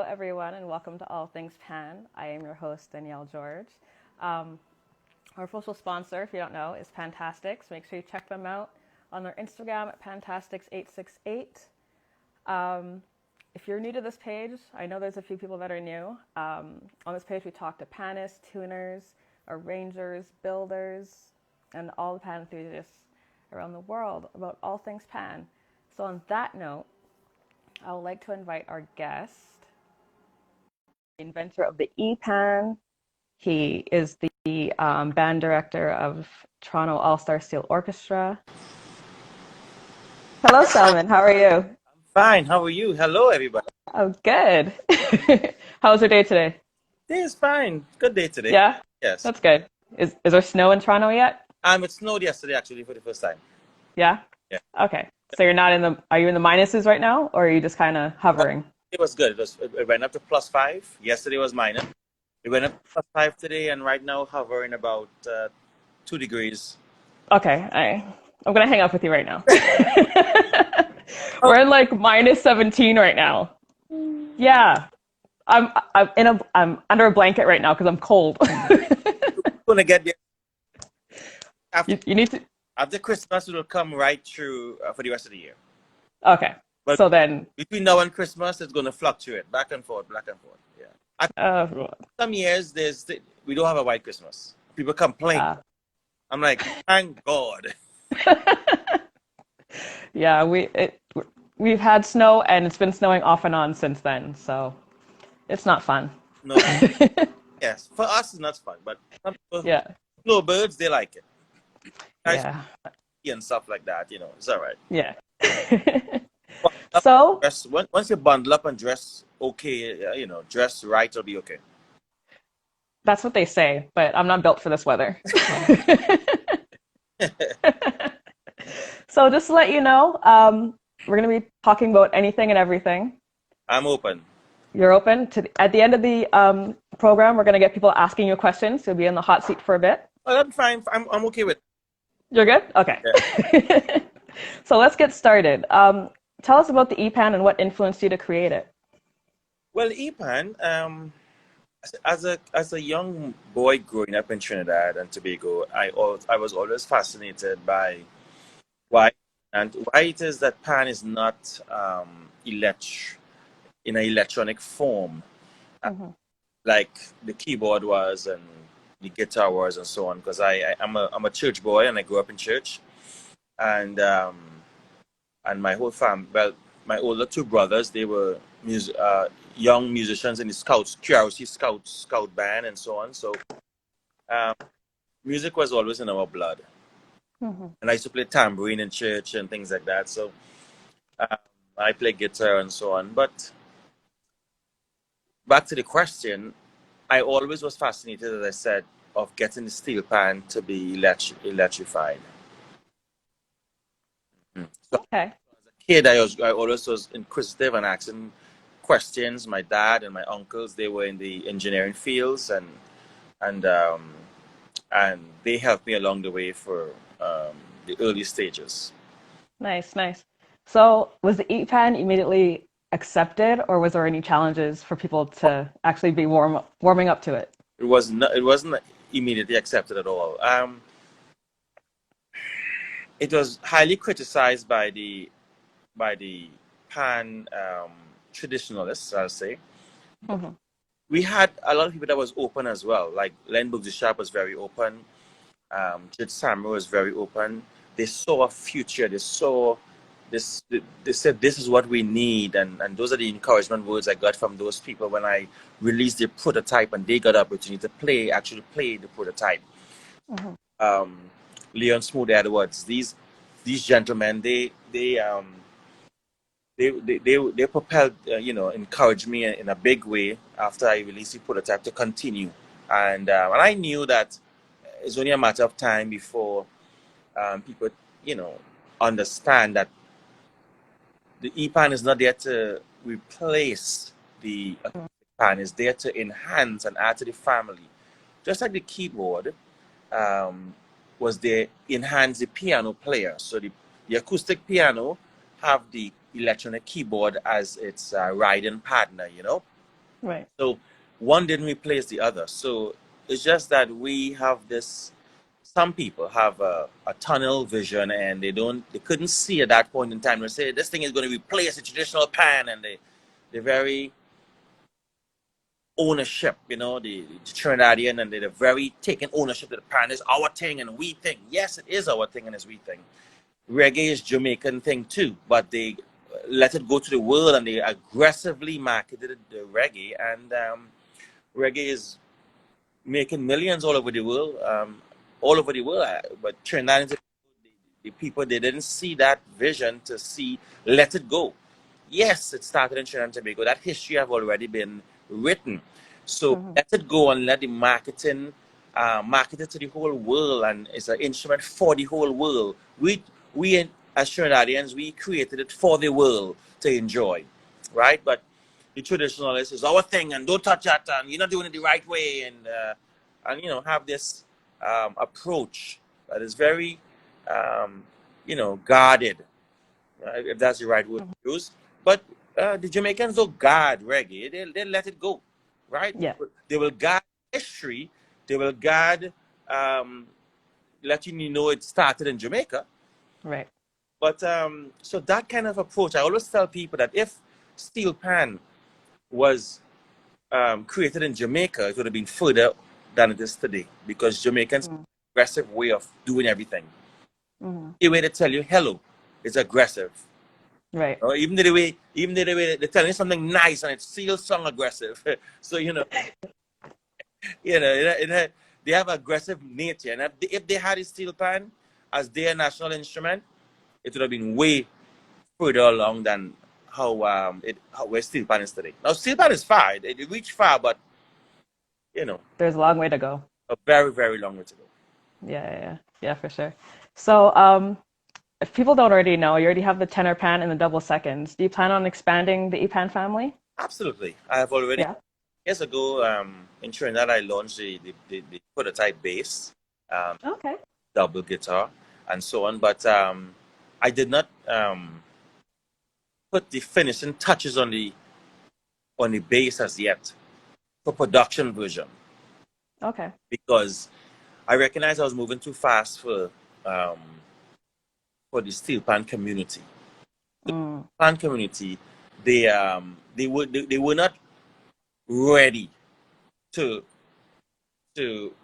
everyone, and welcome to All Things Pan. I am your host, Danielle George. Our official sponsor, if you don't know, is Pantastics. Make sure you check them out on their Instagram at Pantastics868. If you're new to this page, I know there's a few people that are new. On this page, we talk to panists, tuners, arrangers, builders, and all the pan enthusiasts around the world about all things pan. So on that note, I would like to invite our guest, the inventor of the E-Pan. He is the band director of Toronto All-Star Steel Orchestra. Hello, Salmon. How are you? Fine. How are you? Hello, everybody. Oh, good. How was your day today? Day is fine. Good day today. Yeah? Yes. That's good. Is there snow in Toronto yet? It snowed yesterday actually for the first time. Yeah? Yeah. Okay. So are you in the minuses right now, or are you just kind of hovering? It was good. It went up to +5. Yesterday was minus. It went up to +5 today, and right now hovering about 2 degrees. Okay. I'm gonna hang up with you right now. Oh. We're in like -17 right now. Yeah. I'm under a blanket right now because I'm cold. Gonna get there You need to. after Christmas. It will come right through for the rest of the year. Okay. But So then, between now and Christmas, it's gonna fluctuate back and forth, back and forth. Yeah. Some years we don't have a white Christmas. People complain. I'm like, thank God. Yeah, we've had snow and it's been snowing off and on since then, so it's not fun. No. Yes, for us it's not fun, but some people, Yeah. snowbirds, they like it. Guys Yeah. and stuff like that, it's all right. Yeah. But So once you bundle up and dress okay, dress right, it'll be okay. that's what they say, but I'm not built for this weather. So just to let you know, we're going to be talking about anything and everything. I'm open. You're open at the end of the program. We're going to get people asking you questions. You'll be in the hot seat for a bit. Well, I'm fine. I'm okay with it. You're good? Okay. Yeah. So let's get started. Tell us about the E-Pan and what influenced you to create it. Well, Epan, as a young boy growing up in Trinidad and Tobago, I was always fascinated by why it is that pan is not in an electronic form, Mm-hmm. like the keyboard was and the guitar was and so on. Because I'm a church boy and I grew up in church, and my whole family, well, my older two brothers, they were young musicians in the Scouts, Curiosity Scout band and so on. So music was always in our blood. Mm-hmm. And I used to play tambourine in church and things like that. So I play guitar and so on. But back to the question, I always was fascinated, as I said, of getting the steel pan to be electrified. So Okay. as a kid, I always was inquisitive and asking questions. My dad and my uncles, they were in the engineering fields, and they helped me along the way for the early stages. Nice. So was the E-Pan immediately accepted, or was there any challenges for people to actually be warming up to it? It wasn't immediately accepted at all. It was highly criticized by the pan traditionalists, I'll say. Mm-hmm. We had a lot of people that was open as well. Like Len Boogsyshap was very open. Jid Samra was very open. They saw a future. They saw this. They said this is what we need, and those are the encouragement words I got from those people when I released the prototype and they got the opportunity to actually play the prototype. Mm-hmm. Leon Smooth Edwards. These gentlemen, they propelled, encouraged me in a big way after I released the prototype to continue. And I knew that it's only a matter of time before people, understand that the E-Pan is not there to replace the acoustic pan. It's there to enhance and add to the family. Just like the keyboard was there enhance the piano player. So the acoustic piano have the electronic keyboard as its riding partner, Right. So one didn't replace the other. So it's just that we have this. Some people have a tunnel vision, and they couldn't see at that point in time. They say this thing is going to replace the traditional pan, and they're very ownership, the Trinidadian, and they're very taking ownership of the pan. It's our thing, and we think. Yes, it is our thing, and it's we thing. Reggae is Jamaican thing too, but they let it go to the world, and they aggressively marketed the reggae, and reggae is making millions all over the world, all over the world. But Trinidad, the people, they didn't see that vision to see let it go. Yes, it started in Trinidad and Tobago. That history have already been written. So Mm-hmm. let it go and let the marketing market it to the whole world, and it's an instrument for the whole world. We as Trinidadians, we created it for the world to enjoy, right? But the traditionalist is our thing, and don't touch that, and you're not doing it the right way, and have this approach that is very guarded, if that's the right word Mm-hmm. to use. But the Jamaicans don't guard reggae; they let it go, right? Yeah. They will guard history. They will guard, um, letting you know it started in Jamaica. Right. But so that kind of approach, I always tell people that if steel pan was created in Jamaica, it would have been further than it is today, because Jamaicans have an aggressive way of doing everything. Mm-hmm. The way they tell you hello is aggressive. Right. Or even the way they're telling you something nice, and it still sound aggressive. So they have aggressive nature, and if they had a steel pan as their national instrument, it would have been way further along than how where steel pan is today. Now steel pan is far; it reached far, but you know There's a long way to go. a very very long way to go. Yeah, yeah, yeah, yeah, for sure. So, if people don't already know, you already have the tenor pan and the double seconds. Do you plan on expanding the EPAN family? Absolutely, I have already Yeah. years ago in Trinidad. I launched the prototype bass, um, Okay. double guitar, and so on. But I did not put the finishing touches on the bass as yet for production version, Okay. because I recognized I was moving too fast um, for the steel pan community. Mm, Pan community, they were not ready to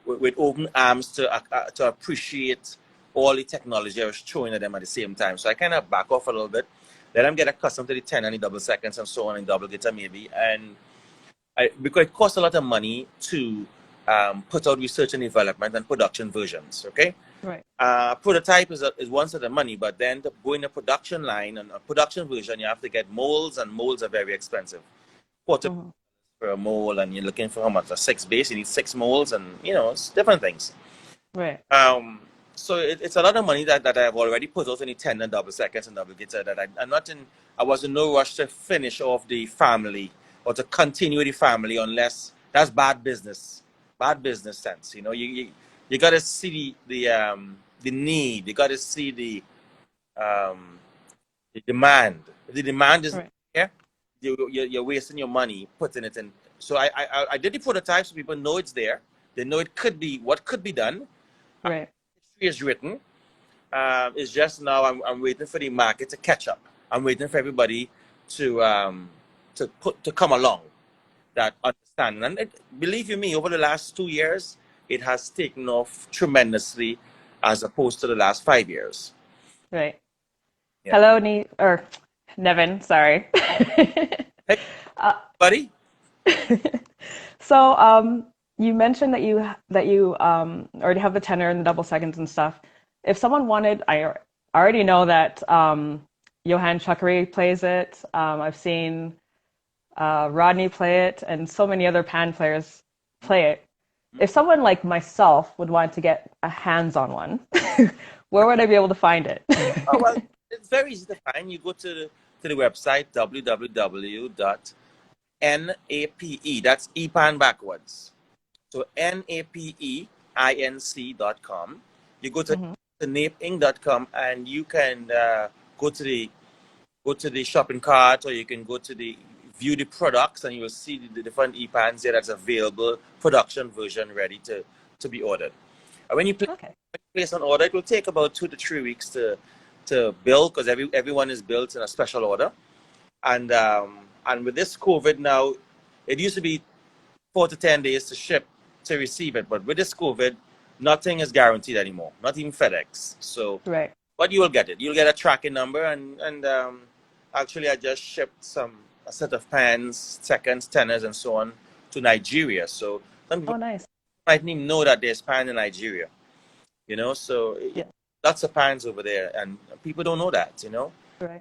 with open arms to appreciate all the technology I was throwing at them at the same time. So I kind of back off a little bit, let them get accustomed to the 10 and the double seconds and so on, and double guitar maybe, and because it costs a lot of money to put out research and development and production versions. Okay, right. prototype is one set of money, but then to go in a production line and a production version, you have to get molds, and molds are very expensive. Quarter Hmm. for a mold, and you're looking for how much? A six base, you need six molds, and it's different things. Right. So it's a lot of money that I've already put out in the 10 and double seconds and double guitar, that I'm not in. I was in no rush to finish off the family or to continue the family, unless that's bad business sense. You got to see the need. You got to see um, the demand. If the demand is Right. there, you're wasting your money putting it in. So I did the prototype so people know it's there. They know it could be what could be done. Right. History is written. It's just now I'm waiting for the market to catch up. I'm waiting for everybody to come along, that understand. And believe you me, over the last 2 years, it has taken off tremendously, as opposed to the last 5 years. Right. Yeah. Hello, or Nevin. Sorry. Hey, uh, buddy. so, you mentioned that you already have the tenor and the double seconds and stuff. If someone wanted, I already know that Johan Chuckery plays it. I've seen Rodney play it, and so many other pan players play it. If someone like myself would want to get a hands-on one, where would I be able to find it? Oh, well, it's very easy to find. You go to the website www.nape. That's EPAN backwards. So napeinc.com. You go to Hmm. napeinc.com, and you can go to the shopping cart, or you can go to the view the products, and you will see the different EPANs there that's available, production version ready to be ordered. And when you place an order, it will take about 2 to 3 weeks to build, because everyone is built in a special order. And with this COVID now, it used to be 4 to 10 days to ship to receive it, but with this COVID, nothing is guaranteed anymore, not even FedEx. So, but you will get it. You'll get a tracking number, and actually, I just shipped a set of pans, seconds, tenors, and so on to Nigeria. So some people might even know that there's pan in Nigeria. You know, so lots of pans over there, and people don't know that. You know,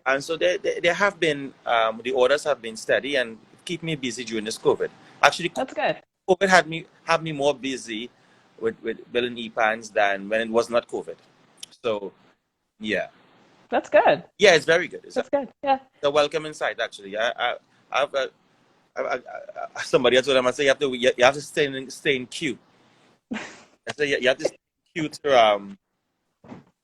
and so there have been the orders have been steady and keep me busy during this COVID. Actually, that's good. COVID had me more busy with building EPANs than when it was not COVID. So, yeah. That's good. Yeah, it's very good. That's good. Yeah. It's a welcoming sight, actually. I've somebody else told them, I say you have to stay in queue. I say you have to stay in queue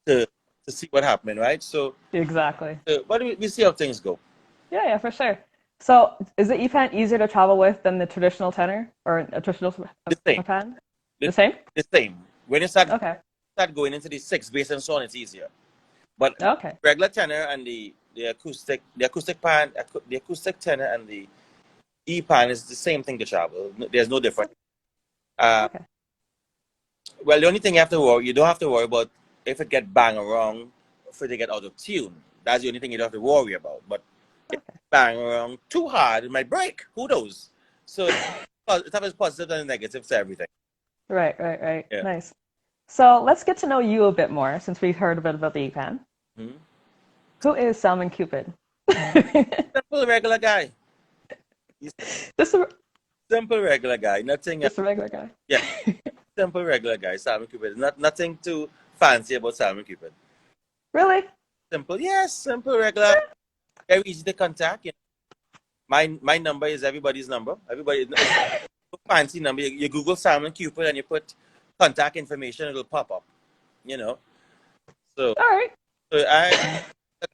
to see what happened, right? So exactly. But we see how things go. Yeah, for sure. So is the EPAN easier to travel with than the traditional tenor or a traditional pan? The same? The same. When you start going into the 6 bass and so on, it's easier. But regular tenor and the acoustic pan, the acoustic tenor and the EPAN is the same thing to travel. There's no difference. Well, the only thing you don't have to worry about if it get bang or wrong, if it get out of tune. That's the only thing you don't have to worry about. But if it bang around too hard, it might break. Who knows? So it has positive and negative to everything. Right. Yeah. Nice. So let's get to know you a bit more, since we've heard a bit about the EPAN. Mm-hmm. Who is Salmon Cupid? Simple regular guy. Simple regular guy. Nothing. Just a regular guy. Yeah. Simple regular guy. Salmon Cupid. Nothing too fancy about Salmon Cupid. Really? Simple. Yes. Simple regular. Very easy to contact. You know. My number is everybody's number. Everybody. Fancy number. You Google Salmon Cupid and you put contact information, it'll pop up, you know. So, all right. So I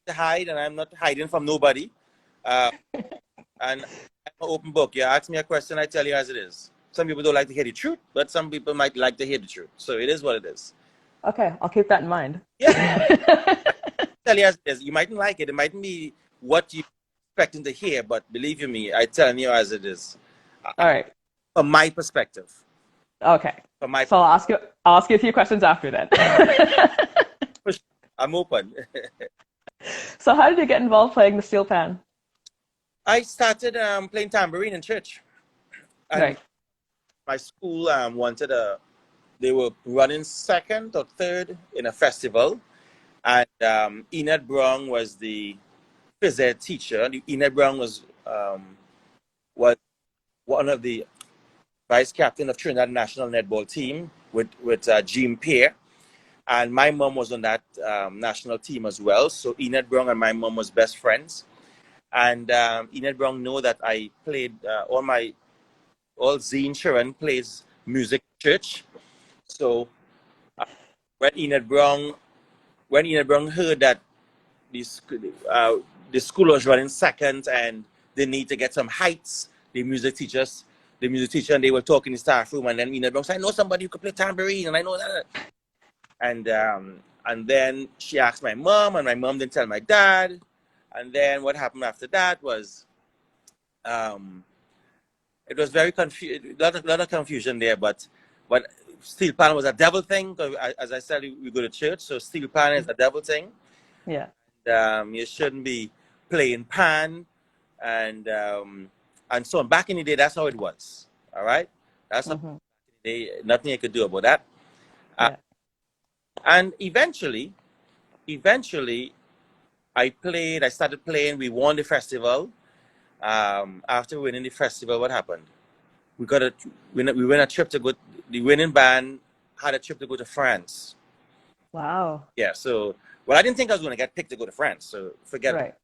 don't hide, and I'm not hiding from nobody. And I'm an open book. You ask me a question, I tell you as it is. Some people don't like to hear the truth, but some people might like to hear the truth. So it is what it is. Okay, I'll keep that in mind. Yeah. Tell you as it is. You mightn't like it. It mightn't be what you're expecting to hear, but believe you me, I tell you as it is. All right. From my perspective. Okay. So I'll ask you a few questions after that. I'm open. So how did you get involved playing the steel pan? I started playing tambourine in church. And my school they were running 2nd or 3rd in a festival. And Enid Brown was the phys ed teacher. Enid Brown was one of the vice captain of Trinidad national netball team with Jim Pear, and my mom was on that national team as well. So Enid Brown and my mom was best friends, and Enid Brown know that I played all Zine Sharon plays music church. So when Enid Brown heard that the school was running 2nd and they need to get some heights, the music teacher, and they were talking in the staff room, and then Enid Brown said, I know somebody who could play tambourine, and I know that. And then she asked my mom, and my mom didn't tell my dad. And then what happened after that was, it was very confused, lot of confusion there. But steel pan was a devil thing. As I said, we go to church, so steel pan is a devil thing. Yeah. And, you shouldn't be playing pan, and so on. Back in the day, that's how it was. All right, that's nothing you could do about that. And eventually, I started playing. We won the festival. After winning the festival, what happened? We went a trip to go. The winning band had a trip to go to France. Wow. Yeah. So, I didn't think I was going to get picked to go to France. So forget it.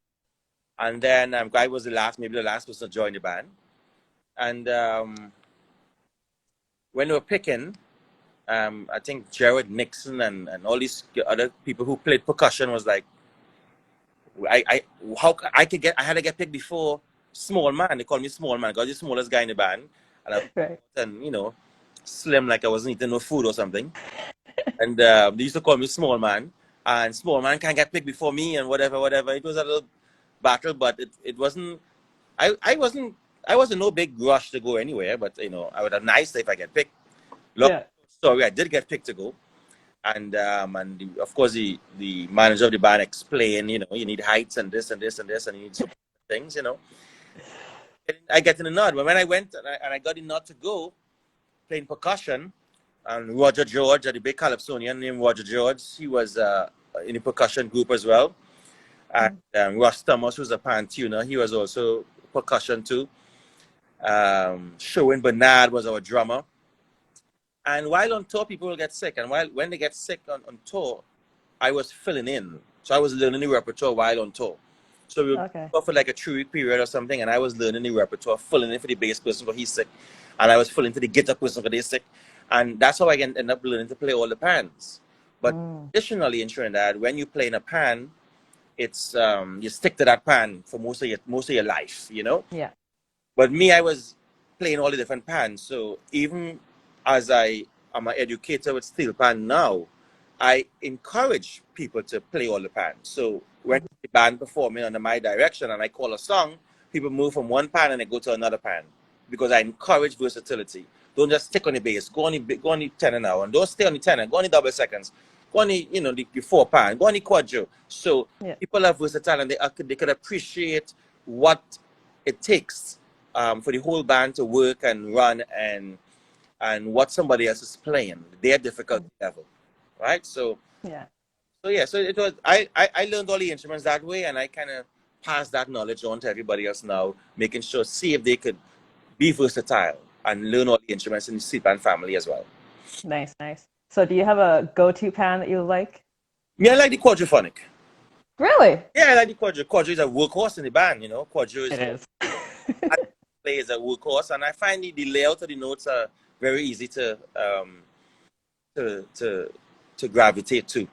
And then I was maybe the last person to join the band. And when they were picking, I think Jared Nixon and all these other people who played percussion was like, I had to get picked before small man. They call me small man because I'm the smallest guy in the band. And Right. and slim like I wasn't eating no food or something. And they used to call me small man. And small man can't get picked before me and whatever, whatever. It was a little battle, but it wasn't. I wasn't. I was in no big rush to go anywhere. But I would have nice if I get picked. Long Yeah. story, I did get picked to go. And of course the manager of the band explained, you need heights and this and this and this, and you need some things. And I get in the nod. But when I went and I got the nod to go playing percussion, and Roger George, the big Calypsonian named Roger George, he was in the percussion group as well. And Ross Thomas, who's a pan tuner, he was also percussion too. Sherwin Bernard was our drummer. And while on tour, people will get sick. And when they get sick on tour, I was filling in. So I was learning the repertoire while on tour. So we would go for like a 3-week period or something, and I was learning the repertoire, filling in for the bass person because he's sick. And I was filling in for the guitar person because they're sick. And that's how I end up learning to play all the pans. But additionally in Trinidad, when you play in a pan, it's you stick to that pan for most of your life, Yeah. But me, I was playing all the different pans. So even as I am an educator with steel pan now, I encourage people to play all the pans. So when the band performing under my direction and I call a song, people move from one pan and they go to another pan because I encourage versatility. Don't just stick on the bass. Go on the tenor now, and don't stay on the tenor. Go on the double seconds. Go on the the 4 pan. Go on the quadro. So people are versatile and they could appreciate what it takes for the whole band to work and run and what somebody else is playing, their difficulty level, right? So it was. I learned all the instruments that way, and I kind of passed that knowledge on to everybody else now, making sure see if they could be versatile and learn all the instruments in the steel pan family as well. Nice, nice. So do you have a go-to pan that you like? Yeah, I like the quadrophonic. Really? Yeah, I like the quadro. Quadro is a workhorse in the band, Quadro It is. plays a workhorse, and I find the layout of the notes are very easy to gravitate to.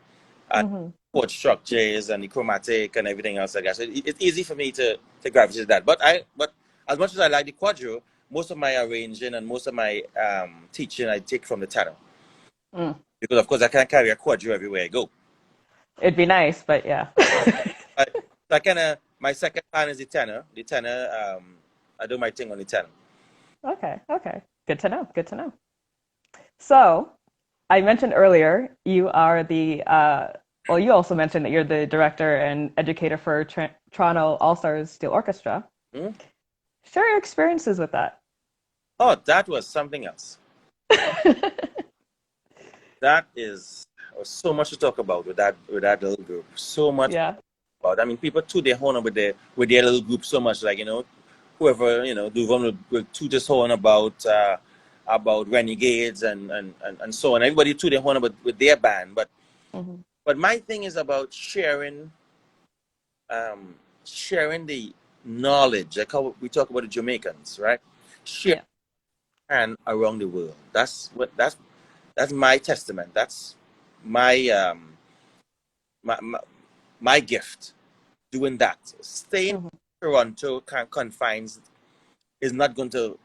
And chord structures and the chromatic and everything else like that. So it's easy for me to gravitate to that. But as much as I like the quadro, most of my arranging and most of my teaching I take from the tenor. Because of course I can't carry a quadro everywhere I go. It'd be nice, but yeah. My second pan is the tenor. The tenor, I do my thing on the tenor. Okay. Good to know. Good to know. So, I mentioned earlier you are you also mentioned that you're the director and educator for Toronto All-Stars Steel Orchestra. Share your experiences with that. Oh, that was something else. That is so much to talk about with that little group. So much about. I mean, people toot their horn with their little group so much. Like whoever Duvan will toot his horn about Renegades and so on. Everybody toot their horn with their band, but my thing is about sharing the knowledge. Like how we talk about the Jamaicans, right? Share and around the world. That's my testament. That's my my gift. Doing that. Staying in Toronto confines is not going to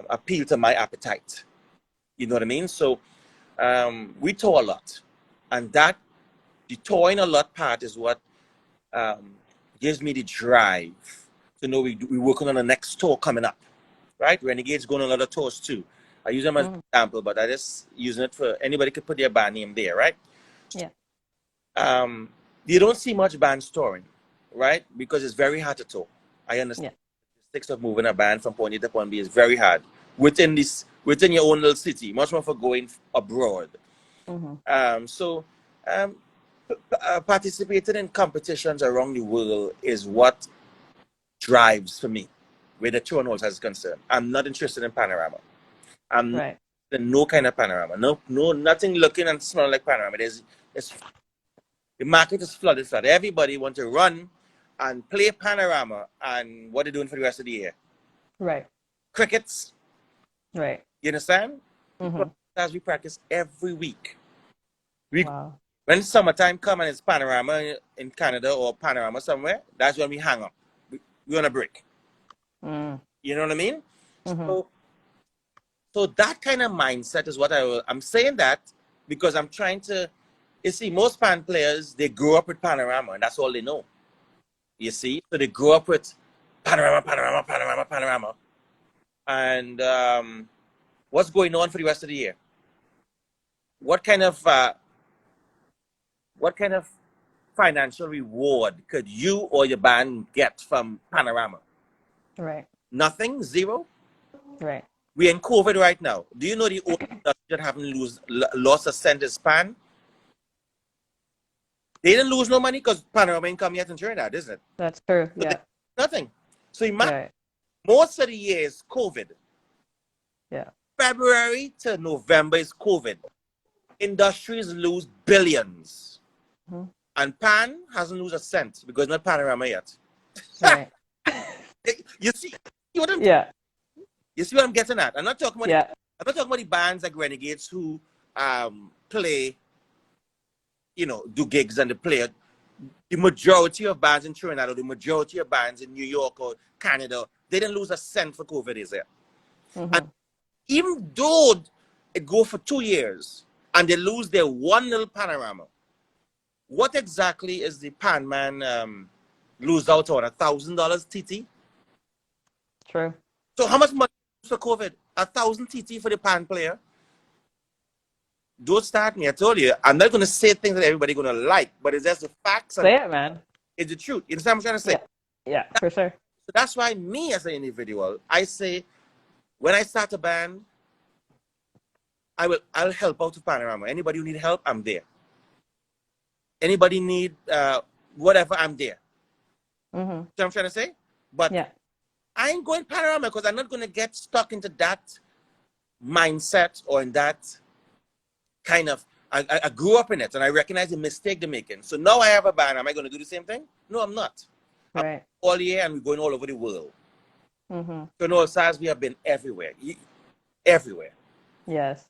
appeal to my appetite. You know what I mean? So we tour a lot, and that the touring a lot part is what gives me the drive to know we're working on the next tour coming up, right? Renegades going on other tours too. I use them as an example, but I just using it for anybody could put their band name there, right? Yeah. You don't see much bands touring, right? Because it's very hard to tour. I understand. The stakes of moving a band from point A to point B is very hard within your own little city. Much more for going abroad. Participating in competitions around the world is what drives for me, where the Toronto All-Stars is concerned. I'm not interested in panorama. I'm not interested in no kind of panorama. No, nothing looking and smelling like panorama. The market is flooded. Everybody wants to run and play panorama, and what are they doing for the rest of the year? Right. Crickets. Right. You understand? As we practice every week. When summertime comes and it's panorama in Canada or panorama somewhere, that's when we hang up. We're on a break. Mm. You know what I mean? Mm-hmm. So, so that kind of mindset is what I'm saying that because I'm trying to, you see, most pan players, they grew up with Panorama and that's all they know. You see? So they grew up with Panorama, Panorama, Panorama, Panorama. And what's going on for the rest of the year? What kind of what kind of financial reward could you or your band get from Panorama? Right. Nothing? Zero? Right. We're in COVID right now. Do you know the only industry that haven't lost a cent is Pan? They didn't lose no money because Panorama ain't come yet in Trinidad, isn't it? That's true. So Yeah. nothing. So imagine Right. most of the year is COVID. Yeah. February to November is COVID. Industries lose billions. Mm-hmm. And Pan hasn't lost a cent because it's not Panorama yet. Right. You see what I'm Yeah. you see what I'm getting at? I'm not talking about Yeah. I'm not talking about the bands like Renegades who play, you know, do gigs and they play. The majority of bands in Trinidad or the majority of bands in New York or Canada, they didn't lose a cent for COVID, is there? And Mm-hmm. even though it go for 2 years and they lose their one little Panorama, what exactly is the pan man lose out on? $1,000 TT? True. So how much money for COVID? 1,000 TT for the pan player? Don't start me. I told you, I'm not going to say things that everybody's going to like, but it's just the facts and Say it, man. it's the truth. You understand what I'm trying to say? Yeah. Yeah, for sure. So that's why me as an individual, I say when I start a band, I'll help out with Panorama. Anybody who need help, I'm there. Anybody need whatever, I'm there. Mm-hmm. You know what I'm trying to say? But Yeah. I ain't going Panorama because I'm not going to get stuck into that mindset or in that kind of. I grew up in it and I recognize the mistake they're making. So now I have a band. Am I going to do the same thing? No, I'm not. Right. All year and we're going all over the world. Mm-hmm. So no, SARS, we have been everywhere. Everywhere. Yes.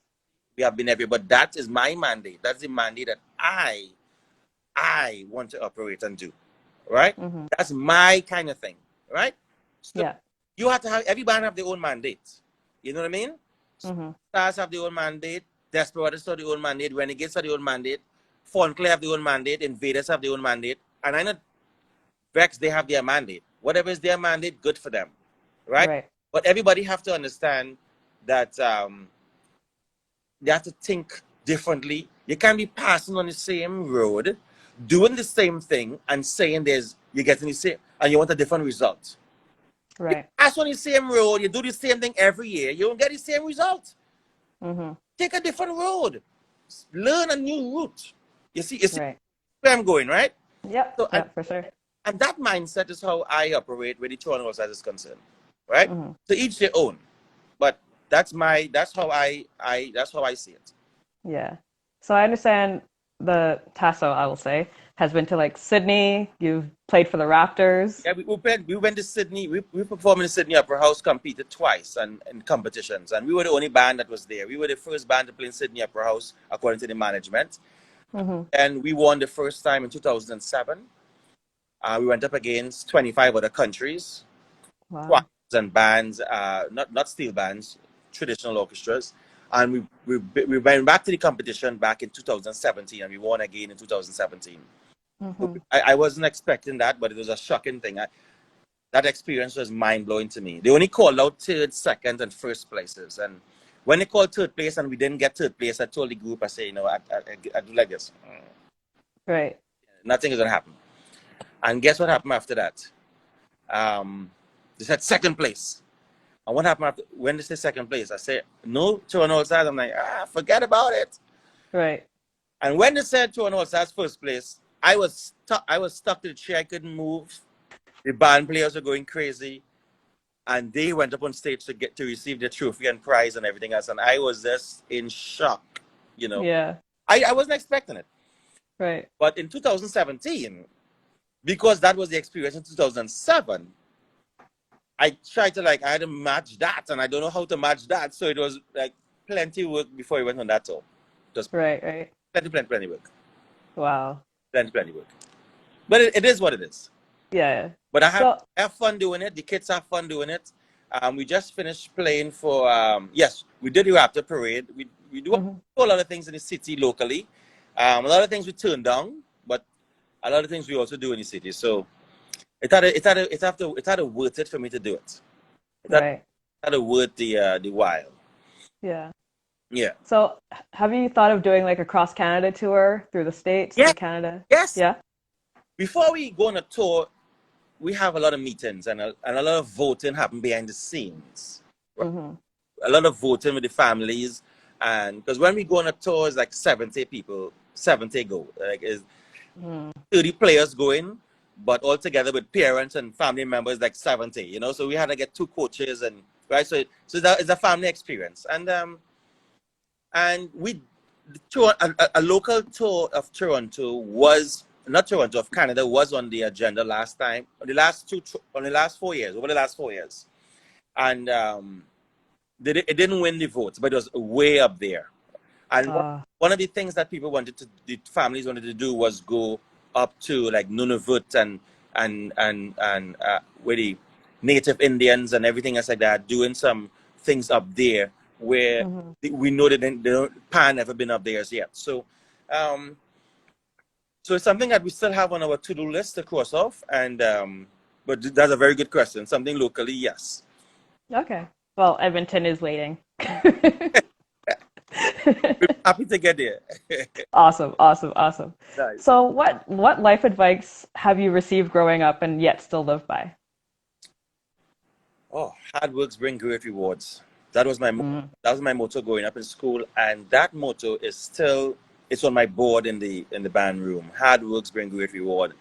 We have been everywhere. But that is my mandate. That's the mandate that I want to operate and do. Right? Mm-hmm. That's my kind of thing. Right? So Yeah. you have to have every band have their own mandate. You know what I mean? Mm-hmm. Stars have their own mandate. Desperados have their own mandate. Renegades have their own mandate. Faunclair have their own mandate. Invaders have their own mandate. And I know Vex, they have their mandate. Whatever is their mandate, good for them. Right? Right. But everybody have to understand that they have to think differently. You can't be passing on the same road, doing the same thing, and saying you're getting the same, and you want a different result. You Right. pass on the same road, you do the same thing every year, you don't get the same result. Mm-hmm. Take a different road. Learn a new route. You see Right. where I'm going, right? Yep. So, Yeah, for sure. and that mindset is how I operate where the Toronto side is concerned, right? Mm-hmm. So each their own, but that's how I see it. Yeah. So I understand the Tasso, I will say, has been to like Sydney. You've played for the Raptors. Yeah, we went to Sydney. We performed in Sydney Opera House, competed twice and in competitions, and we were the only band that was there. We were the first band to play in Sydney Opera House, according to the management, Mm-hmm. and we won the first time in 2007. We went up against 25 other countries, Wow. choirs and bands, not steel bands, traditional orchestras, and we went back to the competition back in 2017, and we won again in 2017. So Mm-hmm. I wasn't expecting that, but it was a shocking thing. That experience was mind blowing to me. They only called out third, second, and first places. And when they called third place and we didn't get third place, I told the group, I say, I do like this. Right. Nothing is gonna happen. And guess what happened after that? They said second place. And what happened after when they said second place? I said, no, Toronto All-Stars. I'm like, forget about it. Right. And when they said Toronto All-Stars first place, I was stuck to the chair. I couldn't move. The band players were going crazy. And they went up on stage to receive their trophy and prize and everything else. And I was just in shock, you know. Yeah. I wasn't expecting it. Right. But in 2017, because that was the experience in 2007, I tried to I had to match that, and I don't know how to match that. So it was like plenty of work before I went on that tour. Just Right. Right. plenty work. Wow. Plenty work. But it is what it is. Yeah. But So, I have fun doing it. The kids have fun doing it. We just finished playing for, yes, we did the Raptor Parade. We do mhm, a lot of things in the city locally. A lot of things we turn down, but a lot of things we also do in the city. So it had a worth it for me to do it. right. Had a worth the while. Yeah. Yeah. So, have you thought of doing like a cross Canada tour through the states Yeah. to Canada? Yes. Yeah. Before we go on a tour, we have a lot of meetings and a lot of voting happen behind the scenes. Hmm. A lot of voting with the families, and because when we go on a tour, it's like 70 people, 70 go. Like it's Mm. 30 players going, but all together with parents and family members, like 70. You know, so we had to get two coaches and right. So that is a family experience, and we a local tour of Toronto was not Toronto of Canada was on the agenda last time on the last 4 years over the last 4 years, and it didn't win the votes, but it was way up there. And Uh, one of the things that the families wanted to do was go up to like Nunavut and where the native Indians and everything else like that, doing some things up there where mhm. we know that Pan never been up there as yet. Um, so it's something that we still have on our to-do list to cross off. And but that's a very good question. Something locally, yes. Okay. Well, Edmonton is waiting. We're happy to get there. Awesome, awesome, awesome. Nice. So, what life advice have you received growing up and yet still live by? Oh, hard works bring great rewards. That was my Mm, that was my motto growing up in school, and that motto is still it's on my board in the band room. Hard works bring great reward.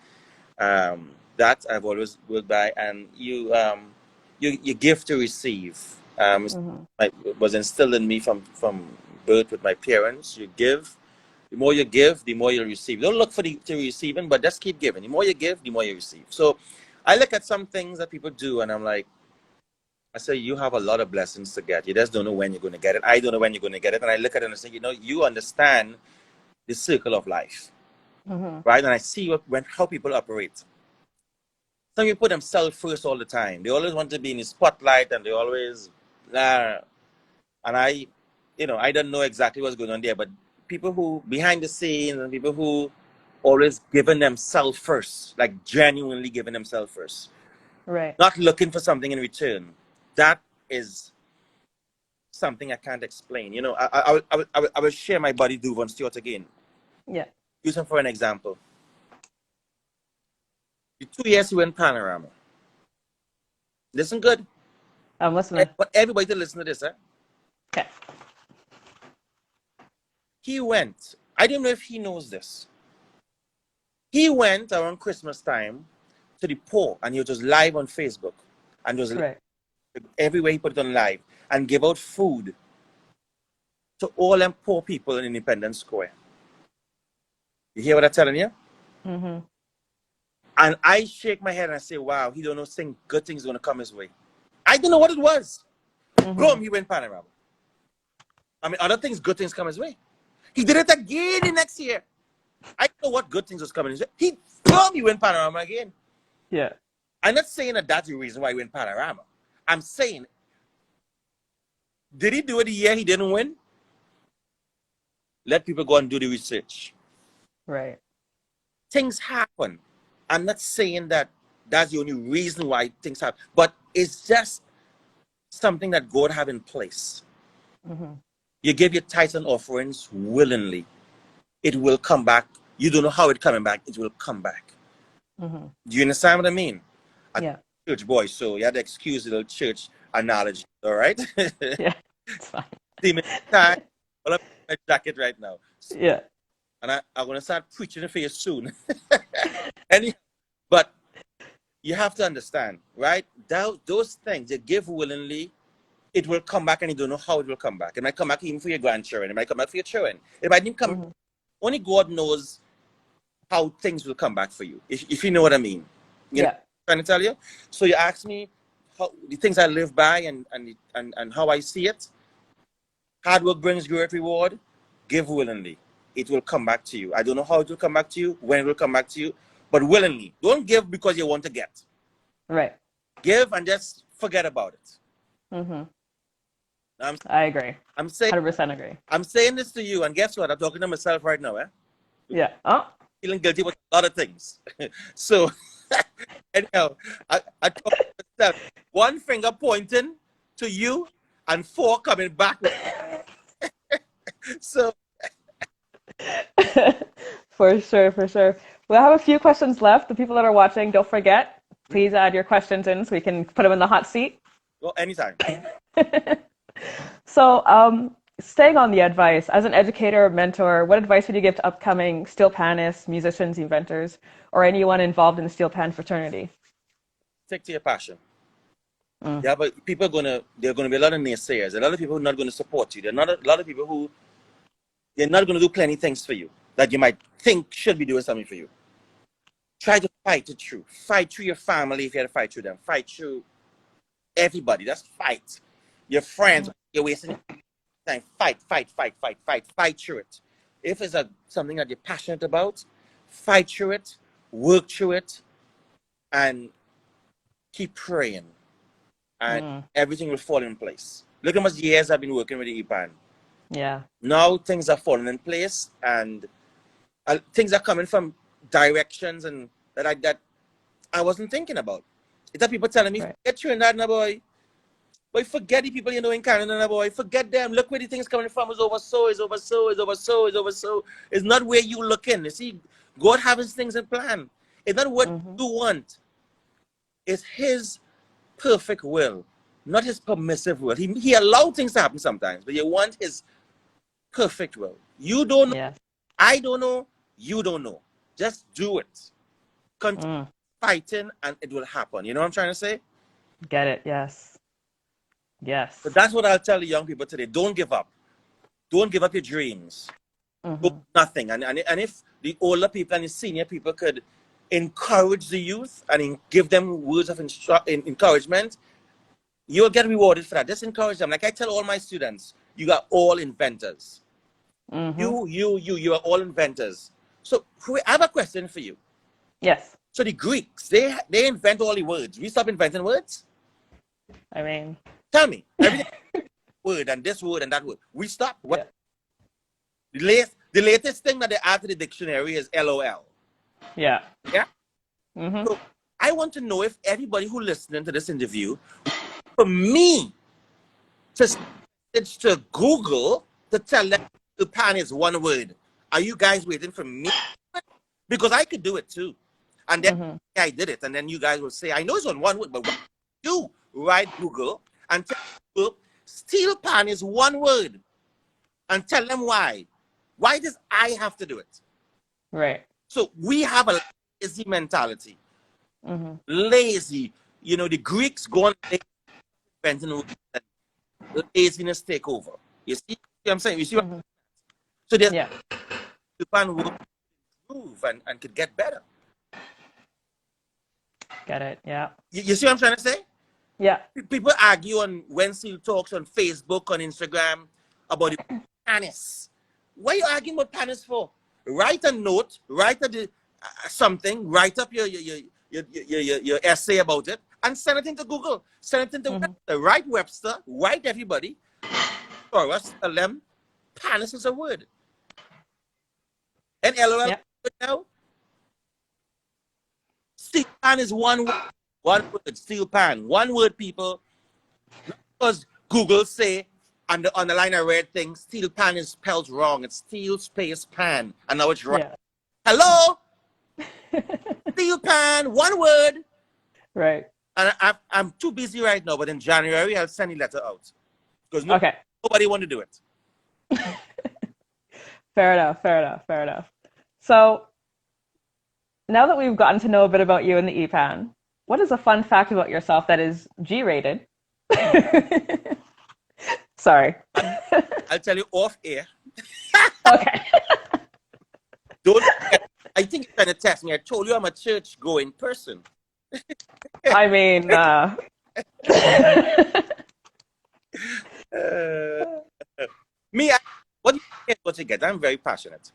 That I've always worked by, and you give to receive. mhm. It was instilled in me from birth with my parents. You give. The more you give, the more you receive. Don't look for to receiving, but just keep giving. The more you give, the more you receive. So, I look at some things that people do, and I'm like. I say, you have a lot of blessings to get. You just don't know when you're going to get it. I don't know when you're going to get it. And I look at it and I say, you understand the circle of life, Mhm. right? And I see how people operate. Some people put themselves first all the time. They always want to be in the spotlight and they always, and I don't know exactly what's going on there, but people who behind the scenes and people who always giving themselves first, like genuinely giving themselves first, Right. not looking for something in return. That is something I can't explain. I will share my buddy Duvon Stewart again. Yeah. Use him for an example. The 2 years he went Panorama. Listen good. I'm listening. But everybody to listen to this, eh? Okay. He went. I don't know if he knows this. He went around Christmas time to the poor and he was just live on Facebook. And was Right. everywhere he put it on live and give out food to all them poor people in Independence Square. You hear what I'm telling you? Mhm. And I shake my head and I say, wow, he don't know good things going to come his way. I don't know what it was. Boom, Mhm. he went Panorama. I mean, other things, good things come his way. He did it again the next year. I don't know what good things was coming his way. He went Panorama again. Yeah. I'm not saying that that's the reason why he went Panorama. I'm saying, did he do it the year he didn't win? Let people go and do the research. Right. Things happen. I'm not saying that that's the only reason why things happen, but it's just something that God have in place. Mhm. You give your tithes and offerings willingly. It will come back. You don't know how it's coming back. It will come back. Mhm. Do you understand what I mean? A Yeah. church boy, so you had to excuse the little church analogy, all right? Yeah. It's fine. See me tie, well, I'm in my jacket right now. Yeah. And I'm going to start preaching for you soon. But you have to understand, right? Those things, you give willingly, it will come back and you don't know how it will come back. It might come back even for your grandchildren. It might come back for your children. It might even come, Mhm. only God knows how things will come back for you, if you know what I mean. You know Yeah. what I'm trying to tell you? So you ask me how the things I live by and how I see it. Hard work brings great reward. Give willingly. It will come back to you. I don't know how it will come back to you, when it will come back to you, but willingly. Don't give because you want to get. Right. Give and just forget about it. Mm-hmm. I'm, I agree. I'm saying 100% agree. I'm saying this to you, and guess what? I'm talking to myself right now, Yeah. Oh. Feeling guilty about a lot of things. So, anyhow, I talk to myself. One finger pointing to you, and 4 coming back. So, For sure, for sure. We have a few questions left. The people that are watching, don't forget, please add your questions in so we can put them in the hot seat. well, anytime. So, staying on the advice, as an educator or mentor, what advice would you give to upcoming steel panists, musicians, inventors, or anyone involved in the steel pan fraternity? Stick to your passion. Yeah, but there are gonna be a lot of naysayers. A lot of people who are not going to support you. There are not a lot of people who they're not going to do plenty things for you that you might think should be doing something for you. Try to fight it through. Fight through your family if you have to fight through them. Fight through everybody. Just fight. Your friends, you're wasting time. Fight through it. If it's something that you're passionate about, fight through it, work through it, and keep praying. And everything will fall in place. Look how much years I've been working with the EPAN. Yeah. Now things are falling in place, and things are coming from directions and that I wasn't thinking about. It's that people telling me, forget Trinidad, na boy. Boy, forget the people you know in Canada, na boy. Forget them. Look where the things coming from. It's over so. It's not where you looking. You see, God has things in plan. It's not what you want. It's His perfect will, not His permissive will. He allowed things to happen sometimes, but you want His perfect will. You don't know. Yes. I don't know. You don't know. Just do it. Continue fighting, and it will happen. You know what I'm trying to say? Get it. Yes. Yes. But that's what I'll tell the young people today. Don't give up. Don't give up your dreams. Nothing. And if the older people and the senior people could encourage the youth and give them words of encouragement, you'll get rewarded for that. Just encourage them. Like I tell all my students, you are all inventors. You are all inventors. So I have a question for you. Yes. So the Greeks, they invent all the words. We stop inventing words? I mean, tell me. Everything word and this word and that word. We stop. What? Yeah. The latest thing that they add to the dictionary is LOL. Yeah. Yeah? So I want to know if everybody who listening to this interview, for me to Google to tell them the pan is one word. Are you guys waiting for me? Because I could do it too. And then I did it. And then you guys will say, I know it's on one word, but what do? Write Google and tell Google, steel pan is one word. And tell them why. Why does I have to do it? Right. So we have a lazy mentality. Lazy. You know, the Greeks go on inventing laziness take over. You see what I'm saying? You see what so there's the pan will improve and could get better. Get it, yeah. You see what I'm trying to say? Yeah. People argue on Wednesday talks on Facebook, on Instagram about the panis. What are you arguing about panis for? Write a note, write something, write up your essay about it, and send it into Google. Send it into Webster. Write Webster, write everybody. For us, tell them panis is a word. And LOL now. Steel pan is one word. One word, steel pan. One word, people. Not because Google say on the line I read things, steel pan is spelled wrong. It's steel space pan. And now it's right. Yeah. Hello? Steel pan, one word. Right. And I'm too busy right now, but in January I'll send the letter out. Because nobody want to do it. Fair enough. So now that we've gotten to know a bit about you and the EPAN, what is a fun fact about yourself that is G-rated? Sorry. I'll tell you off air. Okay. I think you're trying to test me. I told you I'm a church-going person. I mean, me, what you get? I'm very passionate.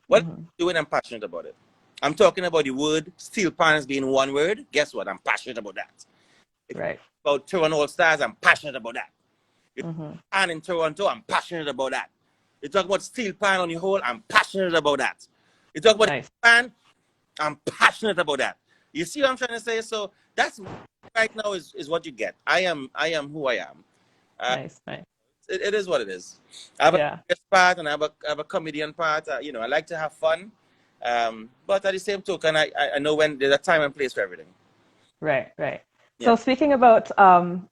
What I'm doing, I'm passionate about it. I'm talking about the word steel pan as being one word. Guess what? I'm passionate about that. If Right. about Toronto All Stars, I'm passionate about that. You Mm-hmm. pan in Toronto, I'm passionate about that. You talk about steel pan on the whole, I'm passionate about that. You talk about Nice. pan, I'm passionate about that. You see what I'm trying to say? So that's right now is what you get. I am who I am. Uh, Nice. Nice. it is what it is. I have a Yeah. serious part and I have a comedian part. You know, I like to have fun. But at the same token, I know when there's a time and place for everything. Right. Right. Yeah. So speaking about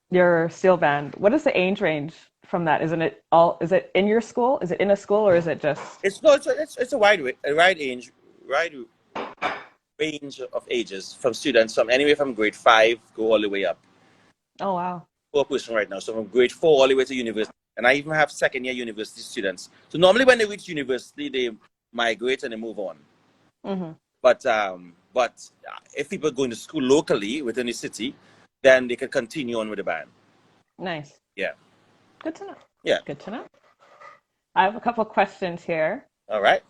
your steel band, what is the age range from that? Isn't it all? Is it in your school? Is it in a school, or is it just? It's no, it's a wide range of ages from students from anywhere from grade 5 go all the way up. Oh wow. 4 person right now, so from grade 4 all the way to university, and I even have second year university students. So normally when they reach university, they migrate and they move on. Mm-hmm. But if people are going to school locally within the city, then they can continue on with the band. Nice. Yeah. Good to know. Yeah. Good to know. I have a couple of questions here All right.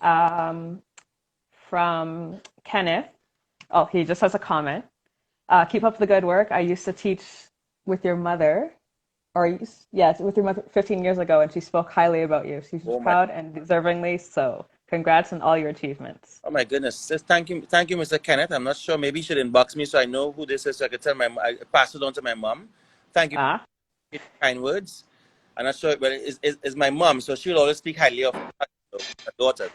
from Kenneth. Oh, he just has a comment. Keep up the good work. I used to teach with your mother, yes, with your mother 15 years ago, and she spoke highly about you. She's Oh my. proud and deservingly so. Congrats on all your achievements. Oh my goodness. Thank you, Mr. Kenneth. I'm not sure. Maybe you should inbox me so I know who this is, so I can I pass it on to my mom. Thank you Ah, for your kind words. I'm not sure, but it's my mom, so she'll always speak highly of her daughter.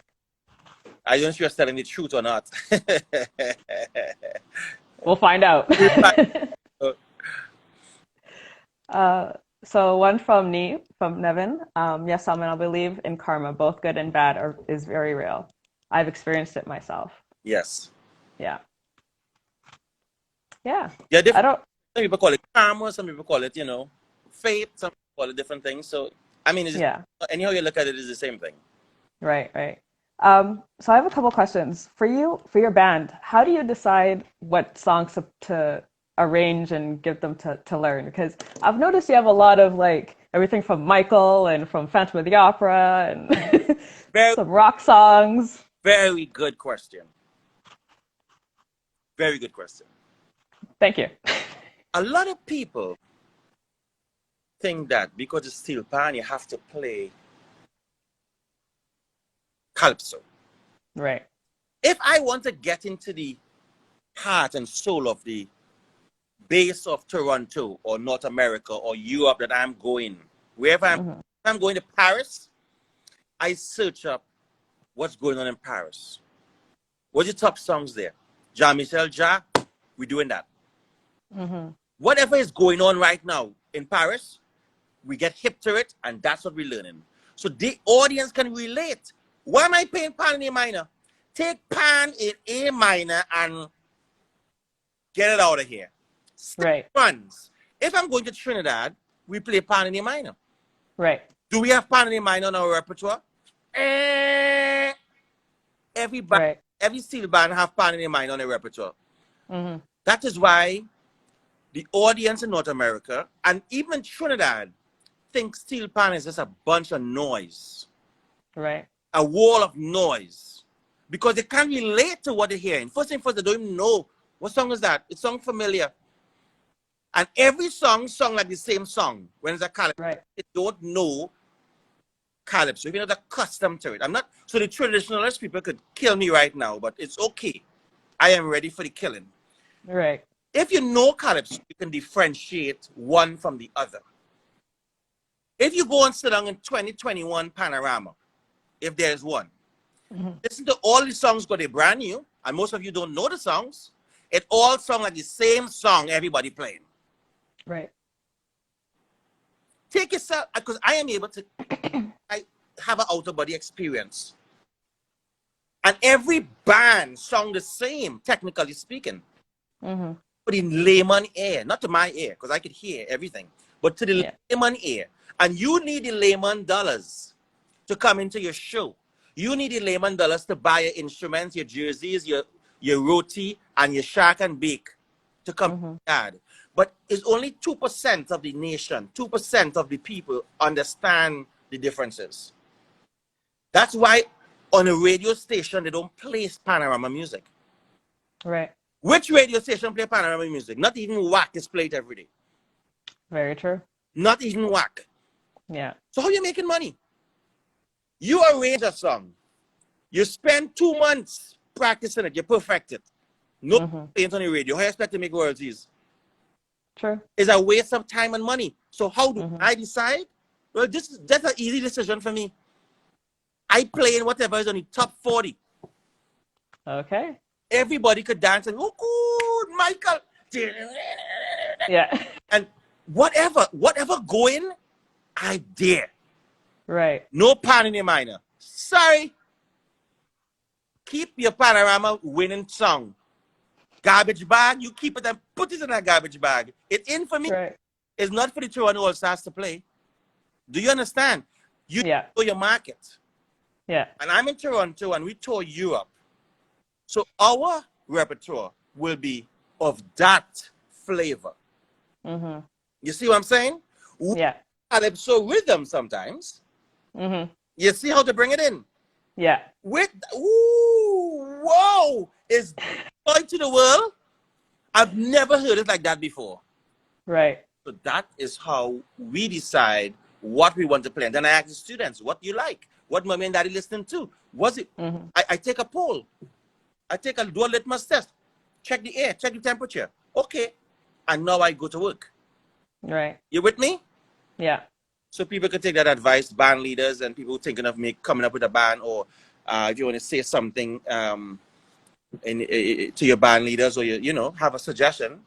I don't know if you're telling the truth or not. we'll find out. So one from Nevin. Yes, Salmon, I believe in karma. Both good and bad is very real. I've experienced it myself. Yes. Yeah. Yeah. Yeah, I different. don't. Some people call it karma, some people call it, fate, some people call it different things. So, I mean, Yeah. anyhow you look at it, it's the same thing. Right. Right. So I have a couple questions for you, for your band. How do you decide what songs to arrange and give them to learn? Because I've noticed you have a lot of like everything from Michael and from Phantom of the Opera and Very, some rock songs. very good question. Very good question. Thank you. A lot of people think that because it's steel pan, you have to play calypso. Right. If I want to get into the heart and soul of the base of Toronto or North America or Europe that I'm going, wherever I'm going to Paris, I search up what's going on in Paris. What's the top songs there? Jean-Michel Jarre, we're doing that. Mm-hmm. Whatever is going on right now in Paris, we get hip to it, and that's what we're learning. So the audience can relate. Why am I playing pan in A minor? Take pan in A minor and get it out of here. Right. Runs. If I'm going to Trinidad, we play pan in A minor. Right. Do we have pan in A minor on our repertoire? Every steel band have pan in A minor on their repertoire. Mm-hmm. That is why the audience in North America and even Trinidad think steel pan is just a bunch of noise. Right. A wall of noise. Because they can't relate to what they're hearing. First thing first, they don't even know what song is that. It sounds familiar. And every song like the same song when it's a calypso. Right. They don't know calypso. If you're not accustomed to it. So the traditionalist people could kill me right now, but it's okay. I am ready for the killing. Right. If you know calypso, you can differentiate one from the other. If you go and sit down in 2021 Panorama, if there's one, listen to all the songs because they're brand new, and most of you don't know the songs. It all sounds like the same song everybody playing. Right. Take yourself, because I am able to I have an outer body experience. And every band sound the same, technically speaking. Mm-hmm. But in layman ear, not to my ear, because I could hear everything, but to the layman ear. And you need the layman dollars to come into your show. You need the layman dollars to buy your instruments, your jerseys, your roti, and your shark and bake to come to the yard. But it's only 2% of the nation, 2% of the people understand the differences. That's why on a radio station, they don't play panorama music. Right. Which radio station play panorama music? Not even whack is played every day. Very true. Not even whack. Yeah. So how are you making money? You arrange a song. You spend 2 months practicing it. You perfect it. No complaints on the radio. How you expect to make royalties? True. It's a waste of time and money. So how do I decide? Well, that's an easy decision for me. I play in whatever is on the top 40. Okay. Everybody could dance and, oh, good, Michael. Yeah. And whatever going, I dare. Right. No pan in your minor. Sorry. Keep your panorama winning song. Garbage bag, you keep it and put it in that garbage bag. It's in for me. Right. It's not for the Toronto All-Stars to play. Do you understand? You know your market. Yeah. And I'm in Toronto and we tour Europe. So our repertoire will be of that flavor. You see what I'm saying? Yeah. Calypso rhythm sometimes. You see how to bring it in? Yeah. With, ooh, whoa, is going to the world. I've never heard it like that before. Right. So that is how we decide what we want to play. And then I ask the students, what do you like? What mommy and daddy listening to? Was it? I take a poll. Do a litmus test. Check the air, check the temperature. Okay. And now I go to work. Right. You with me? Yeah. So people can take that advice, band leaders and people thinking of coming up with a band, or if you want to say something to your band leaders, or have a suggestion.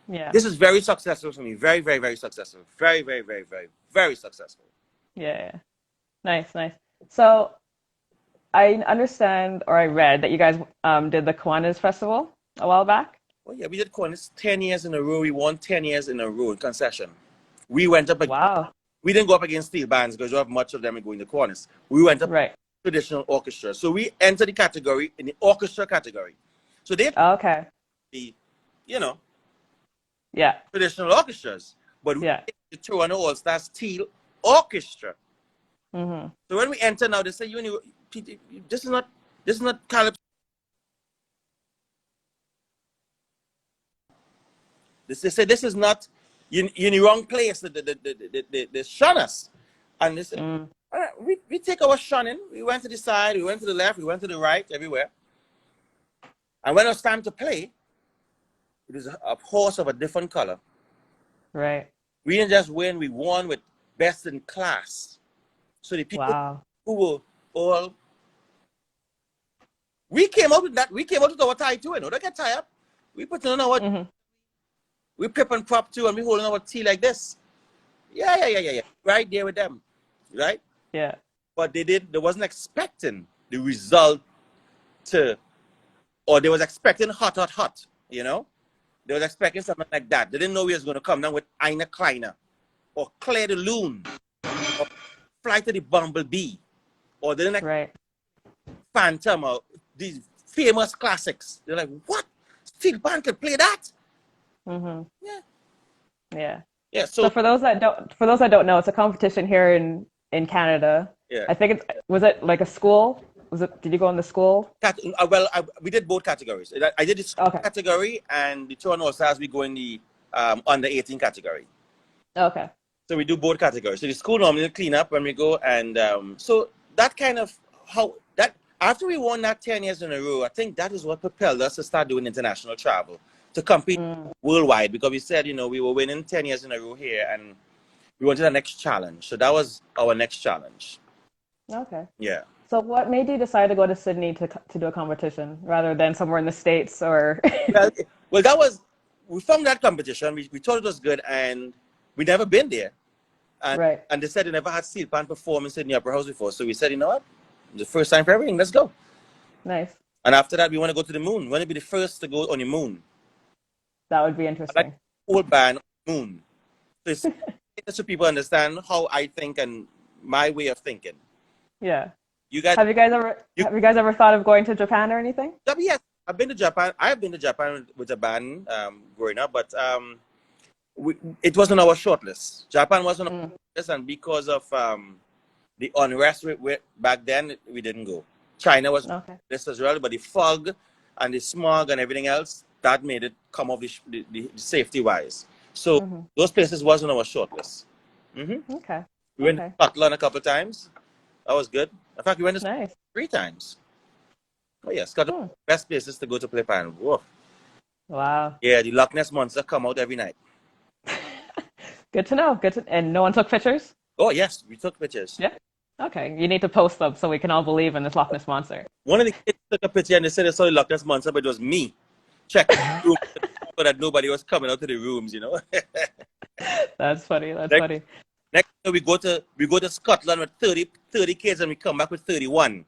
Yeah. This is very successful for me. Very, very, very successful. Very, very, very, very, very successful. Yeah. Nice, nice. So I understand, or I read that you guys did the Kiwanis Festival a while back. Well, yeah, we did Kiwanis 10 years in a row. We won 10 years in a row in concession. We went up against, Wow. we didn't go up against steel bands because you have much of them going to Kiwanis. We went up traditional orchestra. So we entered the category in the orchestra category. So they okay. The, yeah, traditional orchestras, but we the Toronto All-Star Steel Orchestra. So when we enter now, they say, this is not calypso. They say this is not in the wrong place. They shun us, and they say, all right, we take our shunning. We went to the side, we went to the left, we went to the right, everywhere. And when it was time to play, it was a horse of a different color. Right. We didn't just win; we won with best in class. So the people who were all, we came out with that. We came out with our tie too. Don't get tired. We put on our, we pip and prop too, and we holding our tea like this. Yeah. Right there with them, right? Yeah. But they wasn't expecting the result or they was expecting hot. They was expecting something like that. They didn't know we was going to come down with Ina Kleiner, or Claire the Loon, or Flight of the Bumblebee, or they didn't expect Phantom, or these famous classics. They're like, what? Steel band could play that? Yeah. So for those that don't know, it's a competition here in Canada. Yeah. I think was it like a school? Did you go in the school? We did both categories. I did the school category, and the Toronto All-Stars, we go in the under 18 category. Okay. So we do both categories. So the school normally clean up when we go, and so that kind of after we won that 10 years in a row, I think that is what propelled us to start doing international travel, to compete worldwide, because we said, we were winning 10 years in a row here, and we wanted the next challenge. So that was our next challenge. Okay. Yeah. So what made you decide to go to Sydney to do a competition rather than somewhere in the States or? well, we found that competition. We thought it was good, and we never been there. And they said they never had steel band perform in Sydney Opera House before. So we said, you know what? The first time for everything, let's go. Nice. And after that, we want to go to the moon. We want to be the first to go on the moon. That would be interesting. Like whole band on the moon. So people understand how I think and my way of thinking. Yeah. Have you guys ever thought of going to Japan or anything? Yes, I've been to Japan. I have been to Japan with a band growing up, but it wasn't our shortlist. Japan wasn't on our shortlist, and because of the unrest back then, we didn't go. China was on this as well, but the fog and the smog and everything else, that made it come off the safety wise. So those places wasn't on our short list. Okay. We went to Scotland a couple of times. That was good. In fact, we went to Nice. 3 times. Oh yeah, Scotland, best places to go to play pan. Whoa. Wow. Yeah, the Loch Ness monster come out every night. Good to know. And no one took pictures? Oh yes, we took pictures. Yeah. Okay. You need to post them so we can all believe in this Loch Ness monster. One of the kids took a picture and they said they saw the Loch Ness monster, but it was me checking the room so that nobody was coming out to the rooms, you know. That's funny. That's funny. Next year we go to Scotland with 30 kids and we come back with 31.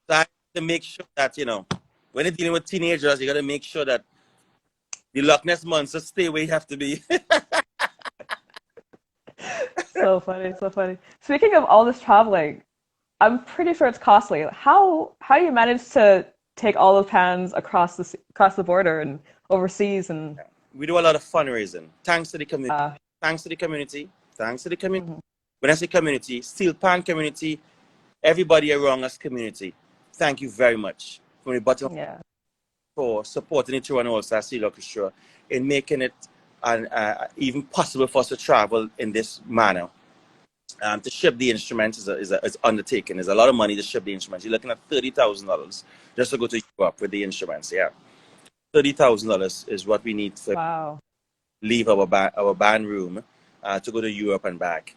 So I have to make sure that, you know, when you're dealing with teenagers, you got to make sure that the Loch Ness monster stay where you have to be. So funny, so funny. Speaking of all this traveling, I'm pretty sure it's costly. How do you manage to take all those pans across the border and overseas? And we do a lot of fundraising. Thanks to the community. Thanks to the community. When I say community, steel pan community, everybody around us community. Thank you very much from the bottom for supporting the Toronto All-Star Steel Orchestra in making it even possible for us to travel in this manner. To ship the instruments is an undertaking. There's a lot of money to ship the instruments. You're looking at $30,000 just to go to Europe with the instruments. Yeah, $30,000 is what we need to leave our band room to go to Europe and back.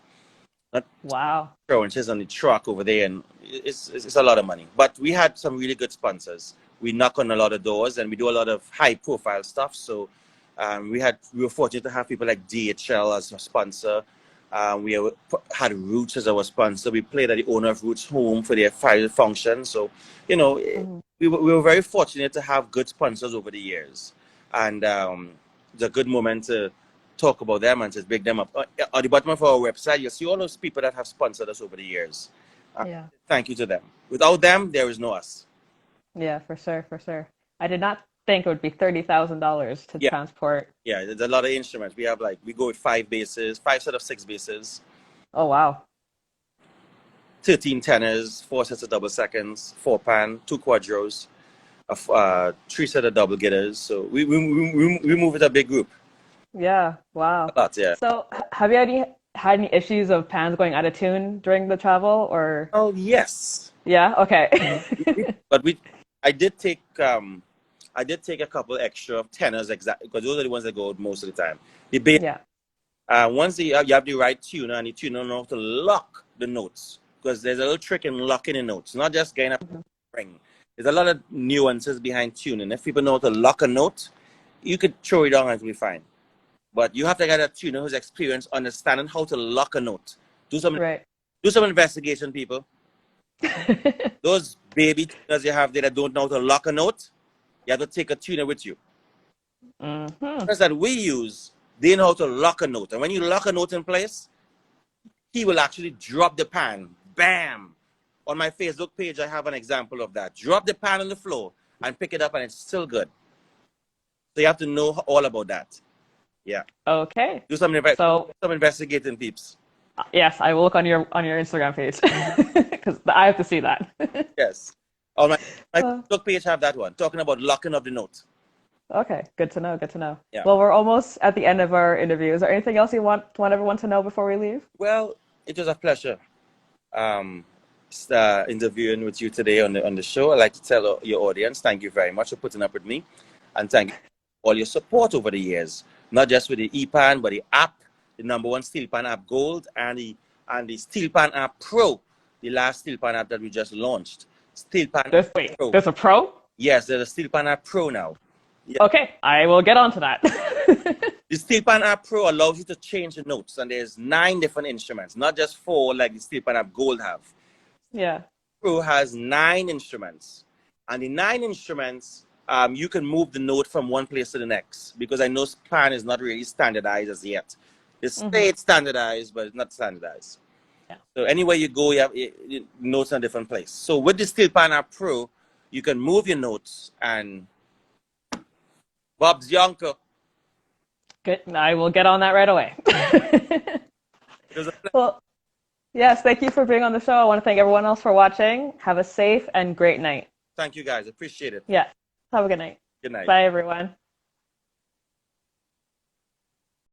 Inches on the truck over there, and it's a lot of money. But we had some really good sponsors. We knock on a lot of doors, and we do a lot of high-profile stuff. So we were fortunate to have people like DHL as a sponsor. We had Roots as our sponsor. We played at the owner of Roots' home for their final function. So, you know, we were very fortunate to have good sponsors over the years. And it's a good moment to talk about them and to big them up. At the bottom of our website, you'll see all those people that have sponsored us over the years. Thank you to them. Without them, there is no us. Yeah, for sure. I did not think it would be $30,000 to transport. Yeah, there's a lot of instruments. We go with 5 basses, 5 sets of 6 basses. Oh, wow. 13 tenors, 4 sets of double seconds, 4 pan, 2 quadros, 3 sets of double guitars. So we move with a big group. Yeah, wow. A lot, yeah. So have you had any issues of pans going out of tune during the travel, or? Oh, yes. Yeah, okay. But I did take a couple extra tenors, exactly, because those are the ones that go out most of the time. The bass, once you have the right tuner, and the tuner knows how to lock the notes, because there's a little trick in locking the notes, not just getting a ring. There's a lot of nuances behind tuning. If people know how to lock a note, you could throw it on and it'll be fine. But you have to get a tuner who's experienced understanding how to lock a note. Do some investigation, people. Those baby tuners you have there that don't know how to lock a note, you have to take a tuner with you. Tuners that we use, they know how to lock a note. And when you lock a note in place, he will actually drop the pan. Bam! On my Facebook page, I have an example of that. Drop the pan on the floor and pick it up, and it's still good. So you have to know all about that. Yeah. Okay. Do some investigating, peeps. Yes, I will look on your Instagram page because I have to see that. Yes. On my Facebook page, have that one talking about locking up the note. Okay, good to know. Good to know. Yeah. Well, we're almost at the end of our interview. Is there anything else you want everyone to know before we leave? Well, it was a pleasure interviewing with you today on the show. I'd like to tell your audience, thank you very much for putting up with me, and thank you for all your support over the years. Not just with the EPAN, but the app, the #1 Steel Pan app Gold, and the Steel Pan app Pro, the last Steel Pan app that we just launched. Steel Pan Pro. There's a Pro? Yes, there's a Steel Pan app Pro now. Yeah. Okay, I will get onto that. The Steel Pan app Pro allows you to change the notes, and there's 9 different instruments, not just 4 like the Steel Pan app Gold have. Yeah. Pro has 9 instruments, and the 9 instruments, you can move the note from one place to the next, because I know pan is not really standardized as yet. It's standardized, but it's not standardized. Yeah. So anywhere you go, you have notes in a different place. So with the Steel Pan app Pro, you can move your notes, and Bob's your uncle. Good. I will get on that right away. Well, yes, thank you for being on the show. I want to thank everyone else for watching. Have a safe and great night. Thank you, guys. Appreciate it. Yeah. Have a good night. Good night. Bye, everyone.